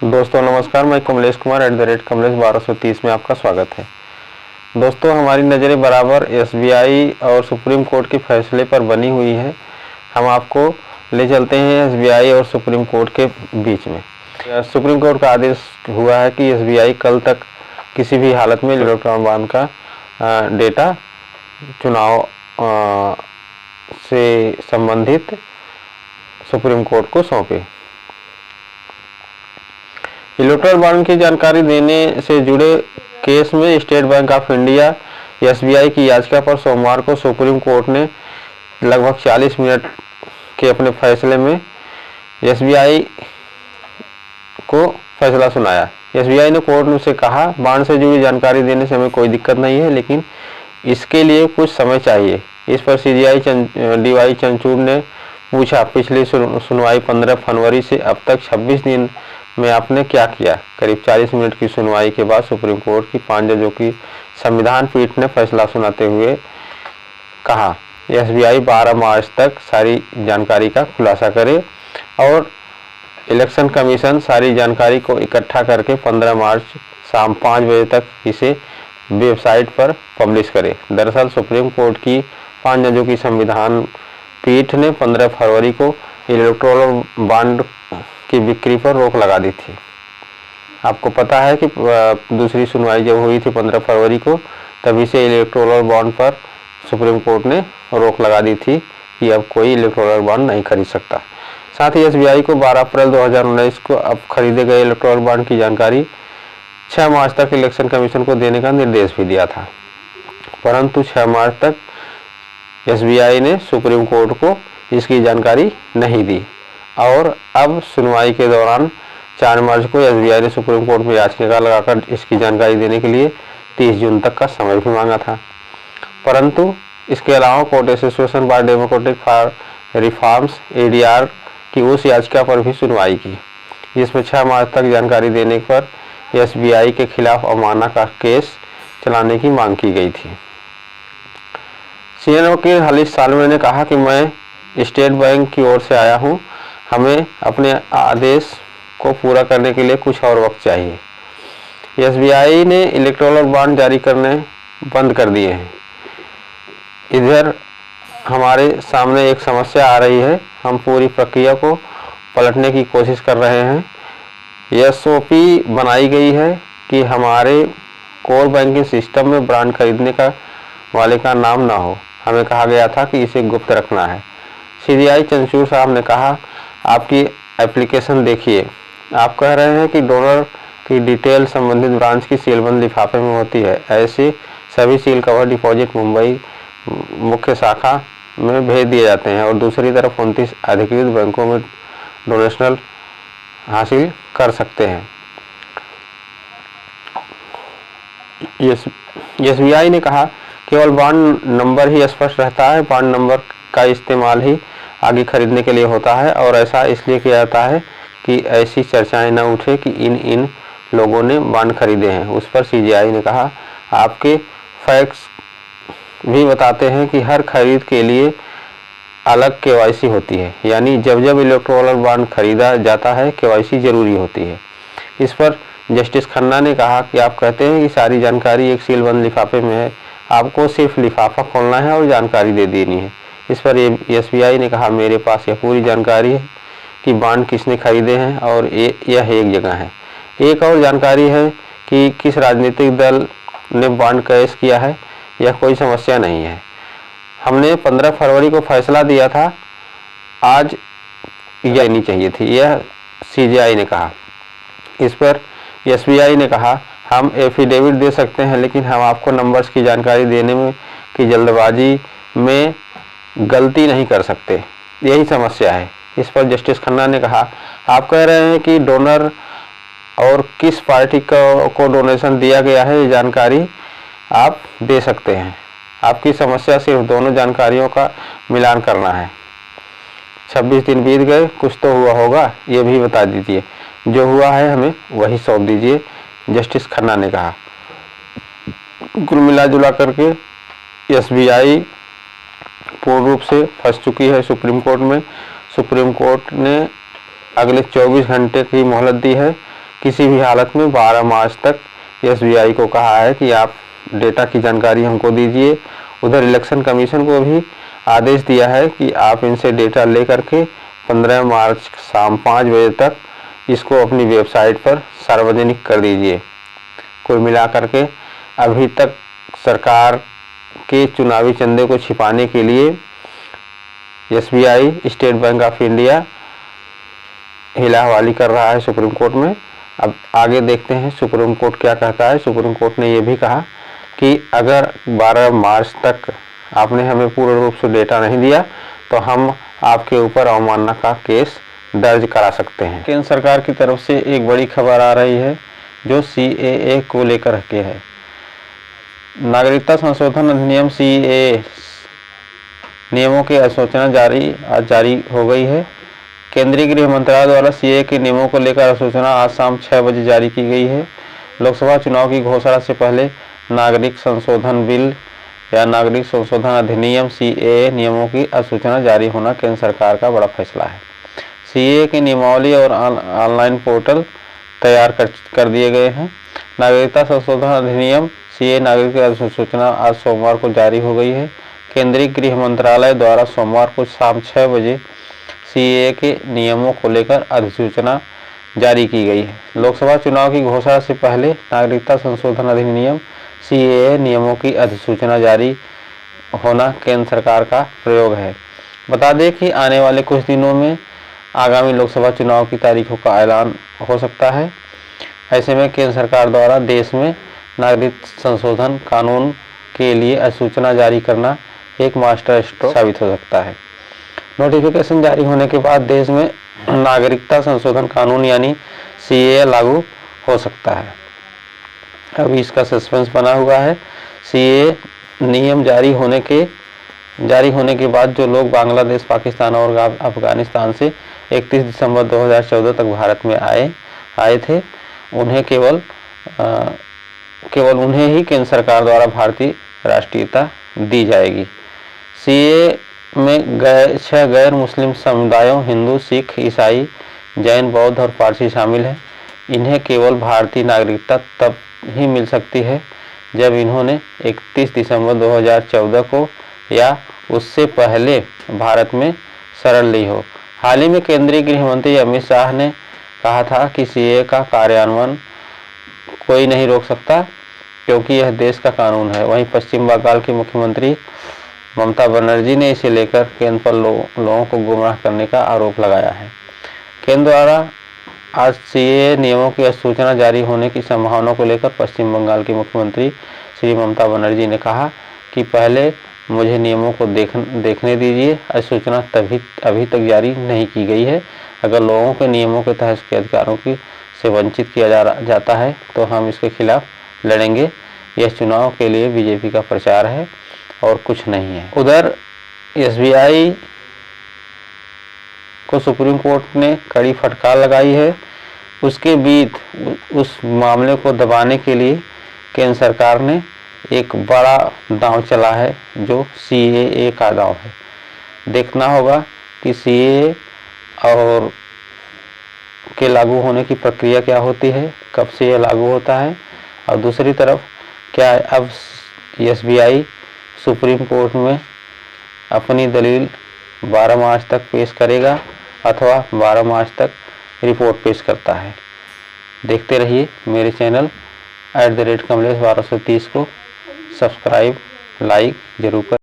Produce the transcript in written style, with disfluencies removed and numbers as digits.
दोस्तों नमस्कार, मैं कमलेश कुमार @कमलेश 1230 में आपका स्वागत है। दोस्तों हमारी नज़रें बराबर एसबीआई और सुप्रीम कोर्ट के फैसले पर बनी हुई है। हम आपको ले चलते हैं एसबीआई और सुप्रीम कोर्ट के बीच में। सुप्रीम कोर्ट का आदेश हुआ है कि एसबीआई कल तक किसी भी हालत में इलेक्ट्रॉन बॉन्ड का डेटा चुनाव से संबंधित सुप्रीम कोर्ट को सौंपे। इलेक्ट्रॉल बॉन्ड की जानकारी देने से जुड़े केस में state bank of India SBI की याचिका पर सोमवार को सुप्रीम कोर्ट ने लगभग 40 मिनट के अपने फैसले में एसबीआई को फैसला सुनाया। एसबीआई ने कोर्ट से कहा, बॉन्ड से जुड़ी जानकारी देने से हमें कोई दिक्कत नहीं है, लेकिन इसके लिए कुछ समय चाहिए। इस पर सीजीआई डीवाई चंद्रचूड़ ने पूछा, पिछली सुनवाई 15 फरवरी से अब तक 26 दिन में आपने क्या किया। करीब 40 मिनट की सुनवाई के बाद सुप्रीम कोर्ट की 5 जजों की संविधान पीठ ने फैसला सुनाते हुए कहा, एसबीआई 12 मार्च तक सारी जानकारी का खुलासा करे और इलेक्शन कमीशन सारी जानकारी को इकट्ठा करके 15 मार्च शाम 5 बजे तक इसे वेबसाइट पर पब्लिश करे। दरअसल सुप्रीम कोर्ट की 5 जजों की संविधान पीठ ने 15 फरवरी को इलेक्टोरल बॉन्ड की बिक्री पर रोक लगा दी थी। आपको पता है कि दूसरी सुनवाई जब हुई थी 15 फरवरी को, तभी से इलेक्टोरल बॉन्ड पर सुप्रीम कोर्ट ने रोक लगा दी थी कि अब कोई इलेक्टोरल बॉन्ड नहीं खरीद सकता। साथ ही एसबीआई को 12 अप्रैल 2019 को अब खरीदे गए इलेक्टोरल बॉन्ड की जानकारी 6 मार्च तक इलेक्शन कमीशन को देने का निर्देश भी दिया था, परंतु 6 मार्च तक एसबीआई ने सुप्रीम कोर्ट को इसकी जानकारी नहीं दी और अब सुनवाई के दौरान 4 मार्च को एसबीआई ने सुप्रीम कोर्ट में याचिका लगाकर इसकी जानकारी देने के लिए 30 जून तक का समय भी मांगा था। परंतु इसके अलावा court association for democratic reforms ADR की उस याचिका पर भी सुनवाई की, जिसमें 6 मार्च तक जानकारी देने पर एसबीआई के खिलाफ अवमानना का केस चलाने की मांग की गई थी। सीनियर वकील हलीश सालवे ने कहा कि मैं स्टेट बैंक की ओर से आया हूं, हमें अपने आदेश को पूरा करने के लिए कुछ और वक्त चाहिए। एसबीआई ने इलेक्टोरल बॉन्ड जारी करने बंद कर दिए हैं। इधर हमारे सामने एक समस्या आ रही है, हम पूरी प्रक्रिया को पलटने की कोशिश कर रहे हैं। एसओपी बनाई गई है कि हमारे कोर बैंकिंग सिस्टम में बॉन्ड खरीदने का वाले का नाम ना हो। हमें कहा गया था कि इसे गुप्त रखना है। सीजीआई चंद्रचूड़ साहब ने कहा, आपकी एप्लीकेशन देखिए, आप कह रहे हैं कि डोनर की डिटेल संबंधित ब्रांच की सीलबंद लिफाफे में होती है। ऐसे सभी सील कवर डिपॉजिट मुंबई मुख्य शाखा में भेज दिए जाते हैं और दूसरी तरफ 29 अधिकृत बैंकों में डोनेशनल हासिल कर सकते हैं। एसबीआई ने कहा, केवल बॉन्ड नंबर ही स्पष्ट रहता है, बॉन्ड नंबर का इस्तेमाल ही आगे खरीदने के लिए होता है और ऐसा इसलिए किया जाता है कि ऐसी चर्चाएं न उठे कि इन लोगों ने बॉन्ड खरीदे हैं। उस पर सीजीआई ने कहा, आपके फैक्ट्स भी बताते हैं कि हर खरीद के लिए अलग केवाईसी होती है, यानी जब जब इलेक्टोरल बॉन्ड खरीदा जाता है केवाईसी जरूरी होती है। इस पर जस्टिस खन्ना ने कहा कि आप कहते हैं कि सारी जानकारी एक सीलबंद लिफाफे में है, आपको सिर्फ लिफाफा खोलना है और जानकारी दे देनी है। इस पर एसबीआई ने कहा, मेरे पास यह पूरी जानकारी है कि बॉन्ड किसने खरीदे हैं और यह एक जगह है। एक और जानकारी है कि किस राजनीतिक दल ने बॉन्ड कैश किया है, यह कोई समस्या नहीं है। हमने 15 फरवरी को फैसला दिया था, आज यह नहीं चाहिए थी, यह सीजीआई ने कहा। इस पर एसबीआई ने कहा, हम एफिडेविट दे सकते हैं, लेकिन हम आपको नंबर्स की जानकारी देने में की जल्दबाजी में गलती नहीं कर सकते, यही समस्या है। इस पर जस्टिस खन्ना ने कहा, आप कह रहे हैं कि डोनर और किस पार्टी को डोनेशन दिया गया है, ये जानकारी आप दे सकते हैं। आपकी समस्या सिर्फ दोनों जानकारियों का मिलान करना है। 26 दिन बीत गए, कुछ तो हुआ होगा, ये भी बता दीजिए। जो हुआ है हमें वही सौंप दीजिए, जस्टिस खन्ना ने कहा। कुल मिला जुला करके एसबीआई पूर्ण रूप से फंस चुकी है सुप्रीम कोर्ट में। सुप्रीम कोर्ट ने अगले 24 घंटे की मोहलत दी है किसी भी हालत में 12 मार्च तक SBI को कहा है कि आप डेटा की जानकारी हमको दीजिए। उधर इलेक्शन कमीशन को भी आदेश दिया है कि आप इनसे डेटा ले करके 15 मार्च शाम 5 बजे तक इसको अपनी वेबसाइट पर सार्वजनिक कर दीजिए। कुल मिलाकर के अभी तक सरकार के चुनावी चंदे को छिपाने के लिए SBI state bank of India हिला हवाली कर रहा है सुप्रीम कोर्ट में। अब आगे देखते हैं सुप्रीम कोर्ट क्या कहता है। सुप्रीम कोर्ट ने ये भी कहा कि अगर 12 मार्च तक आपने हमें पूर्ण रूप से डेटा नहीं दिया तो हम आपके ऊपर अवमानना का केस दर्ज करा सकते हैं। केंद्र सरकार की तरफ से एक बड़ी खबर आ रही है जो CAA को लेकर के है। नागरिकता संशोधन अधिनियम CAA नियमों की अधिसूचना आज जारी हो गई है। केंद्रीय गृह मंत्रालय द्वारा CAA के नियमों को लेकर अधिसूचना आज शाम 6 बजे जारी की गई है। लोकसभा चुनाव की घोषणा से पहले नागरिक संशोधन बिल या नागरिक संशोधन अधिनियम CAA नियमों की अधिसूचना जारी होना केंद्र सरकार का बड़ा फैसला है। CAA की नियमावली और ऑनलाइन पोर्टल तैयार कर दिए गए हैं। नागरिकता संशोधन अधिनियम CAA नागरिक की अधिसूचना आज सोमवार को जारी हो गई है। केंद्रीय गृह मंत्रालय द्वारा सोमवार को शाम 6 बजे CAA के नियमों को लेकर अधिसूचना जारी की गई है। लोकसभा चुनाव की घोषणा से पहले नागरिकता संशोधन अधिनियम CAA नियमों की अधिसूचना जारी होना केंद्र सरकार का प्रयोग है। बता दें कि आने वाले कुछ दिनों में आगामी लोकसभा चुनाव की तारीखों का ऐलान हो सकता है। ऐसे में केंद्र सरकार द्वारा देश में नागरिक संशोधन कानून के लिए अधिसूचना जारी करना एक मास्टर स्ट्रोक साबित हो सकता है। नोटिफिकेशन जारी होने के बाद देश में नागरिकता संशोधन कानून यानी CAA लागू हो सकता है। अभी इसका सस्पेंस बना हुआ है। CAA नियम जारी होने के बाद जो लोग बांग्लादेश, पाकिस्तान और अफगानिस्तान से 31 दिसंबर 2014 तक भारत में आए थे, उन्हें केवल उन्हें ही केंद्र सरकार द्वारा भारतीय राष्ट्रीयता दी जाएगी। CAA में 6 गैर मुस्लिम समुदायों हिंदू, सिख, ईसाई, जैन, बौद्ध और पारसी शामिल हैं। इन्हें केवल भारतीय नागरिकता तब ही मिल सकती है जब इन्होंने 31 दिसंबर 2014 को या उससे पहले भारत में शरण ली हो। हाल ही में केंद्रीय गृह मंत्री अमित शाह ने कहा था कि CAA का कार्यान्वयन कोई नहीं रोक सकता क्योंकि यह देश का कानून है। वहीं पश्चिम बंगाल की मुख्यमंत्री ममता बनर्जी ने इसे लेकर केंद्र पर लोगों को गुमराह करने का आरोप लगाया है। केंद्र द्वारा आज CAA नियमों की अधिसूचना जारी होने की संभावना को लेकर पश्चिम बंगाल की मुख्यमंत्री श्री ममता बनर्जी ने कहा कि पहले मुझे नियमों को देखने दीजिए। अधिसूचना अभी तक जारी नहीं की गई है। अगर लोगों के नियमों के तहत के अधिकारों से वंचित किया जाता है तो हम इसके खिलाफ लड़ेंगे। यह चुनाव के लिए BJP का प्रचार है और कुछ नहीं है। उधर SBI को सुप्रीम कोर्ट ने कड़ी फटकार लगाई है। उसके बीच उस मामले को दबाने के लिए केंद्र सरकार ने एक बड़ा दांव चला है जो CAA का दांव है। देखना होगा कि CAA और के लागू होने की प्रक्रिया क्या होती है, कब से यह लागू होता है, और दूसरी तरफ क्या अब SBI सुप्रीम कोर्ट में अपनी दलील 12 मार्च तक पेश करेगा अथवा 12 मार्च तक रिपोर्ट पेश करता है। देखते रहिए मेरे चैनल @कमलेश 1230 को सब्सक्राइब, लाइक जरूर करें।